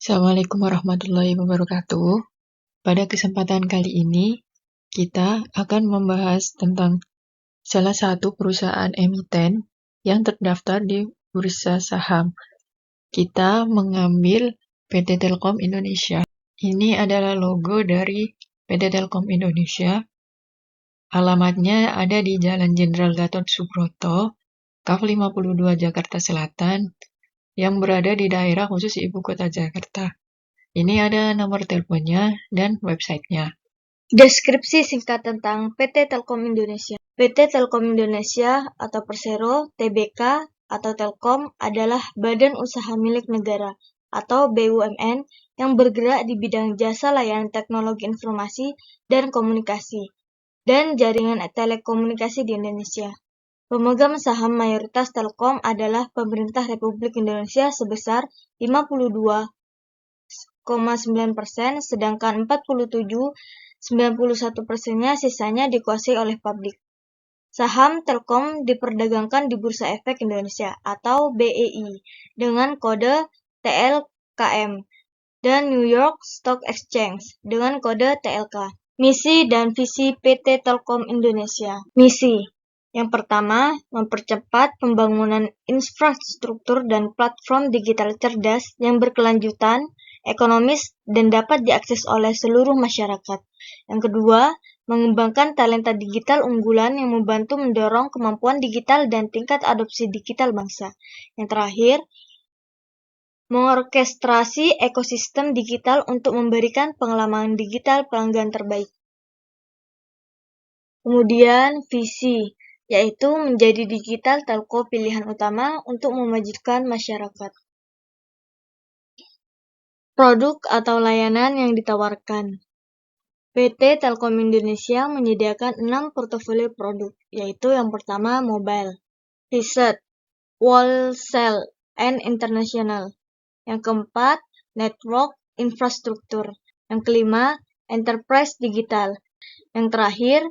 Assalamualaikum warahmatullahi wabarakatuh. Pada kesempatan kali ini, kita akan membahas tentang salah satu perusahaan emiten yang terdaftar di Bursa Saham. Kita mengambil PT Telkom Indonesia. Ini adalah logo dari PT Telkom Indonesia. Alamatnya ada di Jalan Jenderal Gatot Subroto, KAF 52 Jakarta Selatan, yang berada di daerah khusus Ibu Kota Jakarta. Ini ada nomor teleponnya dan websitenya. Deskripsi singkat tentang PT Telkom Indonesia. PT Telkom Indonesia atau Persero Tbk atau Telkom adalah badan usaha milik negara atau BUMN yang bergerak di bidang jasa layanan teknologi informasi dan komunikasi dan jaringan telekomunikasi di Indonesia. Pemegang saham mayoritas Telkom adalah Pemerintah Republik Indonesia sebesar 52,9%, sedangkan 47,91%-nya sisanya dikuasai oleh publik. Saham Telkom diperdagangkan di Bursa Efek Indonesia atau BEI dengan kode TLKM dan New York Stock Exchange dengan kode TLK. Misi dan visi PT Telkom Indonesia. Misi yang pertama, mempercepat pembangunan infrastruktur dan platform digital cerdas yang berkelanjutan, ekonomis, dan dapat diakses oleh seluruh masyarakat. Yang kedua, mengembangkan talenta digital unggulan yang membantu mendorong kemampuan digital dan tingkat adopsi digital bangsa. Yang terakhir, mengorkestrasi ekosistem digital untuk memberikan pengalaman digital pelanggan terbaik. Kemudian, visi, yaitu menjadi digital telco pilihan utama untuk memajukan masyarakat. Produk atau layanan yang ditawarkan. PT Telkom Indonesia menyediakan 6 portofolio produk, yaitu yang pertama mobile, riset, wholesale, and international. Yang keempat, network, infrastruktur. Yang kelima, enterprise digital. Yang terakhir,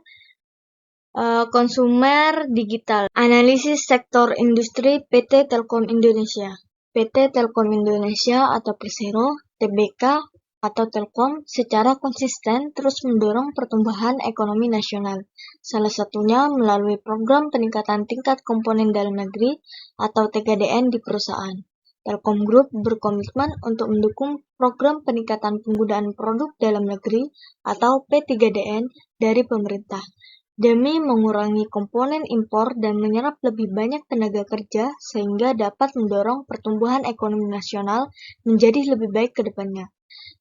konsumer digital. Analisis sektor industri PT Telkom Indonesia. PT Telkom Indonesia atau Persero, Tbk atau Telkom secara konsisten terus mendorong pertumbuhan ekonomi nasional. Salah satunya melalui program peningkatan tingkat komponen dalam negeri atau TKDN di perusahaan. Telkom Group berkomitmen untuk mendukung program peningkatan penggunaan produk dalam negeri atau P3DN dari pemerintah, demi mengurangi komponen impor dan menyerap lebih banyak tenaga kerja sehingga dapat mendorong pertumbuhan ekonomi nasional menjadi lebih baik ke depannya.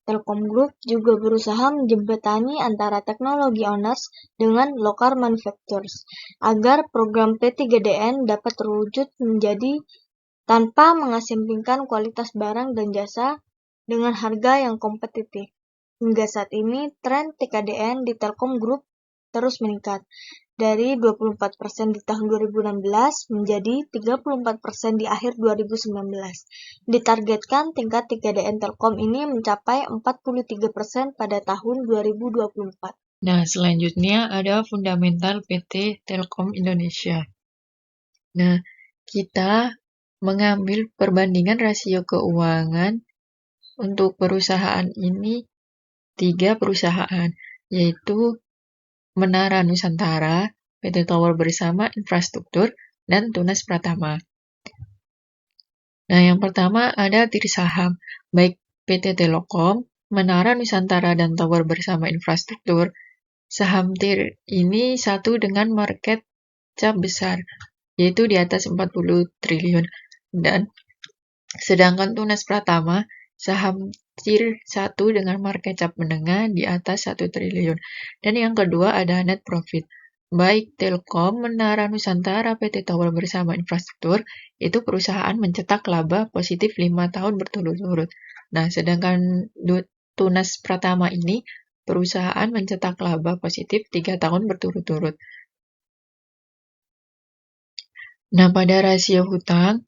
Telkom Group juga berusaha menjembatani antara teknologi owners dengan local manufacturers agar program P3DN dapat terwujud menjadi tanpa mengesampingkan kualitas barang dan jasa dengan harga yang kompetitif. Hingga saat ini, tren TKDN di Telkom Group terus meningkat, dari 24% di tahun 2016 menjadi 34% di akhir 2019. Ditargetkan tingkat TKDN Telkom ini mencapai 43% pada tahun 2024. Nah, selanjutnya ada fundamental PT Telkom Indonesia. Nah, kita mengambil perbandingan rasio keuangan untuk perusahaan ini 3 perusahaan, yaitu Menara Nusantara, PT Tower Bersama Infrastruktur, dan Tunas Pratama. Nah, yang pertama ada TIR saham, baik PT Telekom, Menara Nusantara, dan Tower Bersama Infrastruktur. Saham TIR ini satu dengan market cap besar, yaitu di atas 40 triliun. Dan sedangkan Tunas Pratama, saham TIR 1 dengan market cap menengah di atas 1 triliun. Dan yang kedua ada net profit. Baik Telkom, Menara Nusantara, PT Tower Bersama Infrastruktur, itu perusahaan mencetak laba positif 5 tahun berturut-turut. Nah, sedangkan Tunas Pratama ini perusahaan mencetak laba positif 3 tahun berturut-turut. Nah, pada rasio hutang,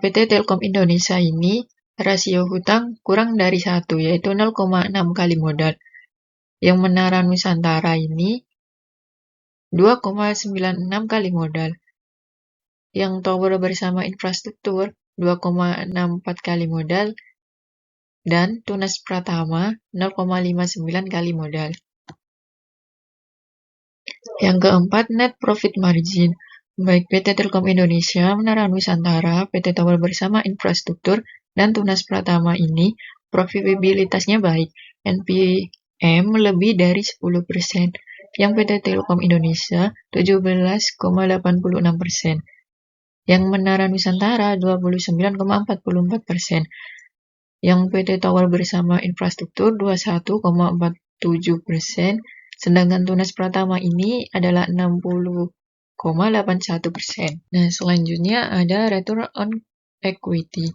PT Telkom Indonesia ini rasio hutang kurang dari 1, yaitu 0,6 kali modal. Yang Menara Nusantara ini 2,96 kali modal. Yang Tower Bersama Infrastruktur 2,64 kali modal, dan Tunas Pratama 0,59 kali modal. Yang keempat, net profit margin. Baik PT Telkom Indonesia, Menara Nusantara, PT Tower Bersama Infrastruktur, dan Tunas Pratama ini profitabilitasnya baik. NPM lebih dari 10%. Yang PT Telkom Indonesia 17,86%. Yang Menara Nusantara 29,44%. Yang PT Tower Bersama Infrastruktur 21,47%. Sedangkan Tunas Pratama ini adalah 60,81%. Nah, selanjutnya ada return on equity.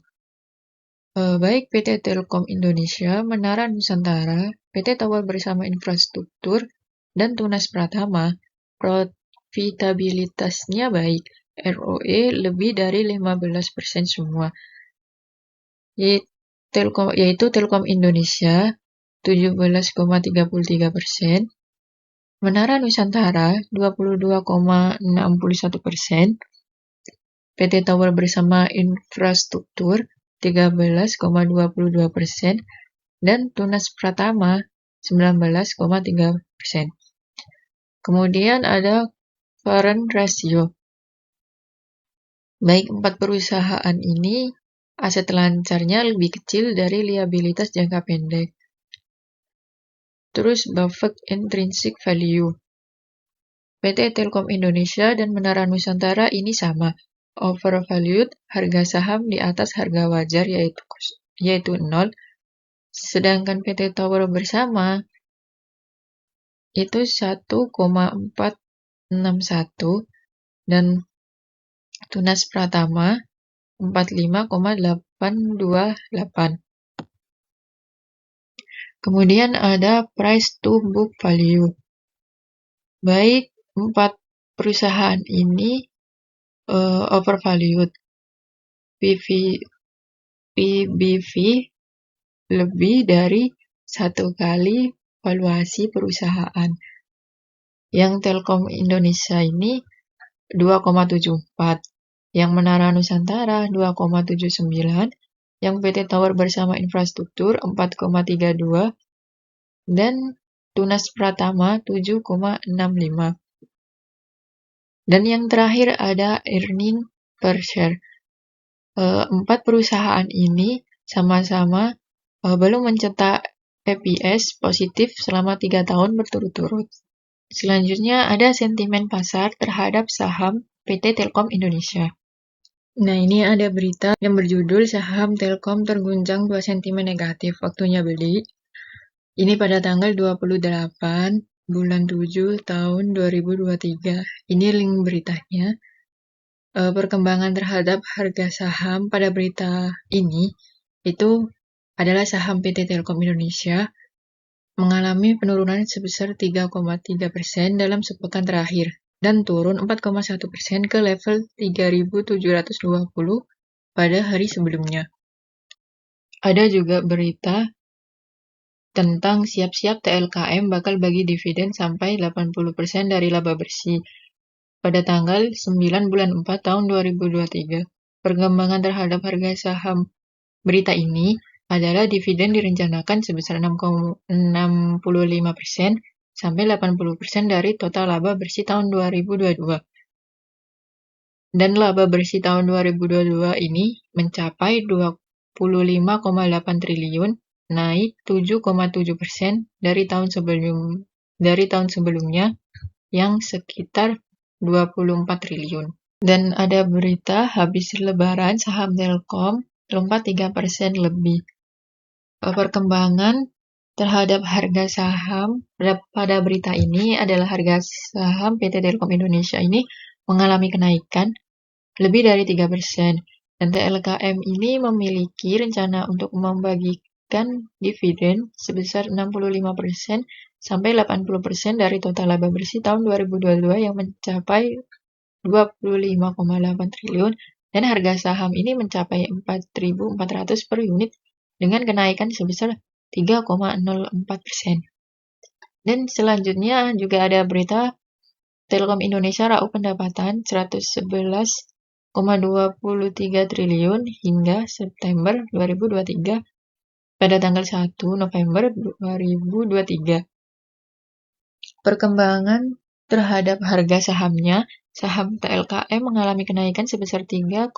Baik PT Telkom Indonesia, Menara Nusantara, PT Tower Bersama Infrastruktur, dan Tunas Pratama, profitabilitasnya baik. ROE lebih dari 15% semua. Yaitu Telkom Indonesia 17,33%, Menara Nusantara 22,61%, PT Tower Bersama Infrastruktur 13,22%, dan Tunas Pratama 19,3%. Kemudian ada current ratio. Baik 4 perusahaan ini, aset lancarnya lebih kecil dari liabilitas jangka pendek. Terus Buffett Intrinsic Value. PT Telkom Indonesia dan Menara Nusantara ini sama. Overvalued, harga saham di atas harga wajar yaitu 0. Sedangkan PT Tower Bersama itu 1,461 dan Tunas Pratama 45,828. Kemudian ada price to book value. Baik 4 perusahaan ini overvalued. PBV lebih dari 1 kali valuasi perusahaan. Yang Telkom Indonesia ini 2,74, yang Menara Nusantara 2,79, yang PT Tower Bersama Infrastruktur 4,32, dan Tunas Pratama 7,65. Dan yang terakhir ada earning per share. 4 perusahaan ini sama-sama belum mencetak EPS positif selama 3 tahun berturut-turut. Selanjutnya ada sentimen pasar terhadap saham PT Telkom Indonesia. Nah, ini ada berita yang berjudul saham Telkom terguncang 2 sentimen negatif waktunya beli. Ini pada tanggal 28 bulan 7 tahun 2023. Ini link beritanya. Perkembangan terhadap harga saham pada berita ini itu adalah saham PT Telkom Indonesia mengalami penurunan sebesar 3,3% dalam sepekan terakhir dan turun 4,1% ke level 3.720 pada hari sebelumnya. Ada juga berita tentang siap-siap TLKM bakal bagi dividen sampai 80% dari laba bersih pada tanggal 9 bulan 4 tahun 2023. Perkembangan terhadap harga saham berita ini adalah dividen direncanakan sebesar 65% sampai 80% dari total laba bersih tahun 2022. Dan laba bersih tahun 2022 ini mencapai 25,8 triliun, naik 7,7% dari tahun sebelumnya yang sekitar 24 triliun. Dan ada berita habis lebaran saham Telkom lompat 3% lebih. Perkembangan terhadap harga saham pada berita ini adalah harga saham PT Telkom Indonesia ini mengalami kenaikan lebih dari 3%. Dan TLKM ini memiliki rencana untuk membagikan dividen sebesar 65% sampai 80% dari total laba bersih tahun 2022 yang mencapai 25,8 triliun dan harga saham ini mencapai 4.400 per unit dengan kenaikan sebesar 3,04%. Dan selanjutnya juga ada berita Telkom Indonesia raup pendapatan 111 triliun hingga September 2023 pada tanggal 1 November 2023. Perkembangan terhadap harga sahamnya, saham TLKM mengalami kenaikan sebesar 3,72%,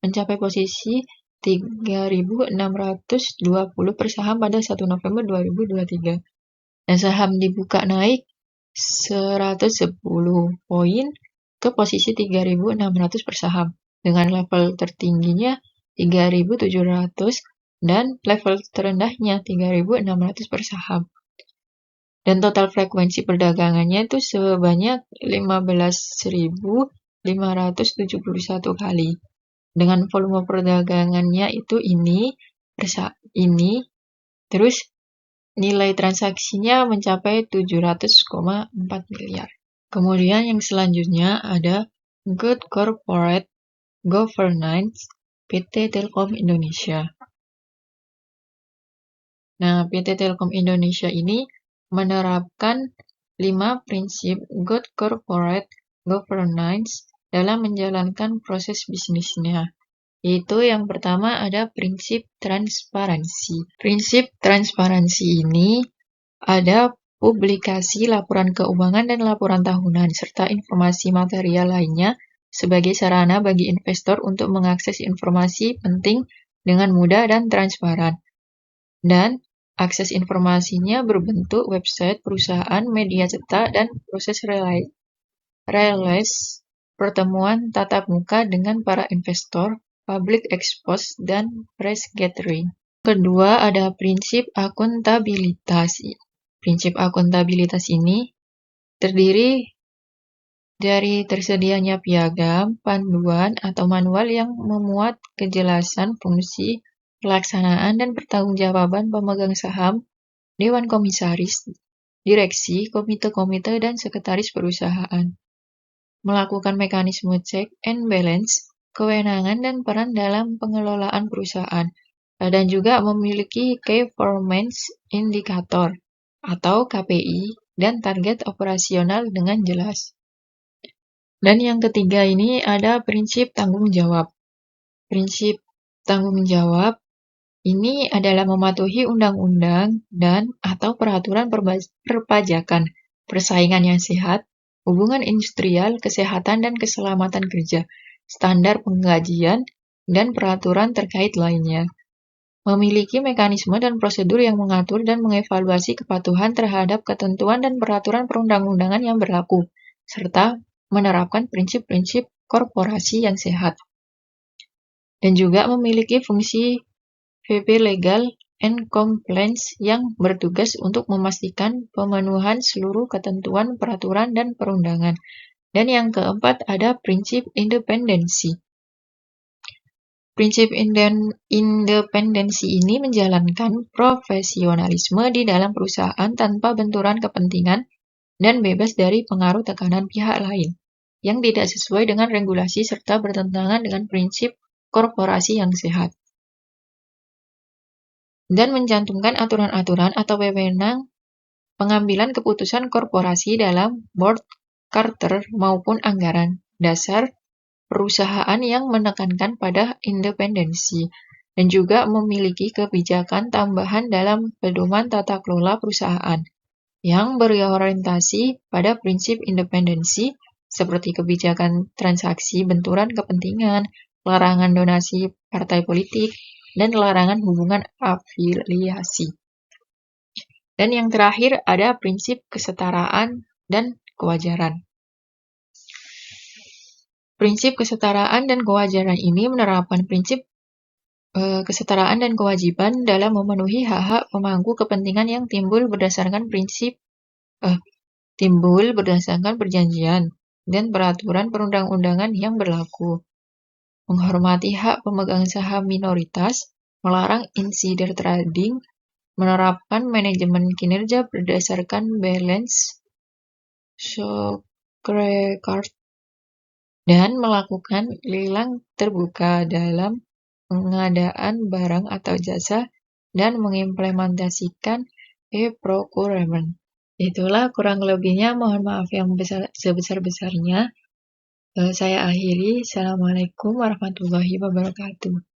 mencapai posisi 3.620 per saham pada 1 November 2023. Dan saham dibuka naik 110 poin ke posisi 3.600 per saham, dengan level tertingginya 3.700 dan level terendahnya 3.600 per saham. Dan total frekuensi perdagangannya itu sebanyak 15.571 kali. Dengan volume perdagangannya itu ini, terus nilai transaksinya mencapai 700,4 miliar. Kemudian yang selanjutnya ada Good Corporate Governance PT Telkom Indonesia. Nah, PT Telkom Indonesia ini menerapkan 5 prinsip Good Corporate Governance dalam menjalankan proses bisnisnya. Yaitu yang pertama ada prinsip transparansi. Prinsip transparansi ini ada publikasi laporan keuangan dan laporan tahunan, serta informasi material lainnya sebagai sarana bagi investor untuk mengakses informasi penting dengan mudah dan transparan. Dan akses informasinya berbentuk website perusahaan, media cetak, dan proses relay pertemuan tatap muka dengan para investor, public expose, dan press gathering. Kedua ada prinsip akuntabilitas. Prinsip akuntabilitas ini terdiri dari tersedianya piagam, panduan, atau manual yang memuat kejelasan fungsi, pelaksanaan, dan pertanggungjawaban pemegang saham, dewan komisaris, direksi, komite-komite, dan sekretaris perusahaan. Melakukan mekanisme check and balance, kewenangan dan peran dalam pengelolaan perusahaan, dan juga memiliki Key Performance Indicator atau KPI dan target operasional dengan jelas. Dan yang ketiga ini ada prinsip tanggung jawab. Prinsip tanggung jawab ini adalah mematuhi undang-undang dan atau peraturan perpajakan, persaingan yang sehat, hubungan industrial, kesehatan dan keselamatan kerja, standar penggajian, dan peraturan terkait lainnya. Memiliki mekanisme dan prosedur yang mengatur dan mengevaluasi kepatuhan terhadap ketentuan dan peraturan perundang-undangan yang berlaku, serta menerapkan prinsip-prinsip korporasi yang sehat. Dan juga memiliki fungsi VP Legal and Compliance yang bertugas untuk memastikan pemenuhan seluruh ketentuan, peraturan, dan perundangan. Dan yang keempat ada prinsip independensi. Prinsip independensi ini menjalankan profesionalisme di dalam perusahaan tanpa benturan kepentingan dan bebas dari pengaruh tekanan pihak lain yang tidak sesuai dengan regulasi serta bertentangan dengan prinsip korporasi yang sehat. Dan mencantumkan aturan-aturan atau wewenang pengambilan keputusan korporasi dalam board, charter, maupun anggaran dasar perusahaan yang menekankan pada independensi, dan juga memiliki kebijakan tambahan dalam pedoman tata kelola perusahaan yang berorientasi pada prinsip independensi seperti kebijakan transaksi benturan kepentingan, larangan donasi partai politik, dan larangan hubungan afiliasi. Dan yang terakhir ada prinsip kesetaraan dan kewajaran. Prinsip kesetaraan dan kewajaran ini menerapkan prinsip kesetaraan dan kewajiban dalam memenuhi hak-hak pemangku kepentingan yang timbul berdasarkan perjanjian dan peraturan perundang-undangan yang berlaku. Menghormati hak pemegang saham minoritas, melarang insider trading, menerapkan manajemen kinerja berdasarkan balance scorecard, dan melakukan lelang terbuka dalam pengadaan barang atau jasa dan mengimplementasikan e-procurement. Itulah kurang lebihnya, mohon maaf yang sebesar-besarnya. Saya akhiri. Assalamualaikum warahmatullahi wabarakatuh.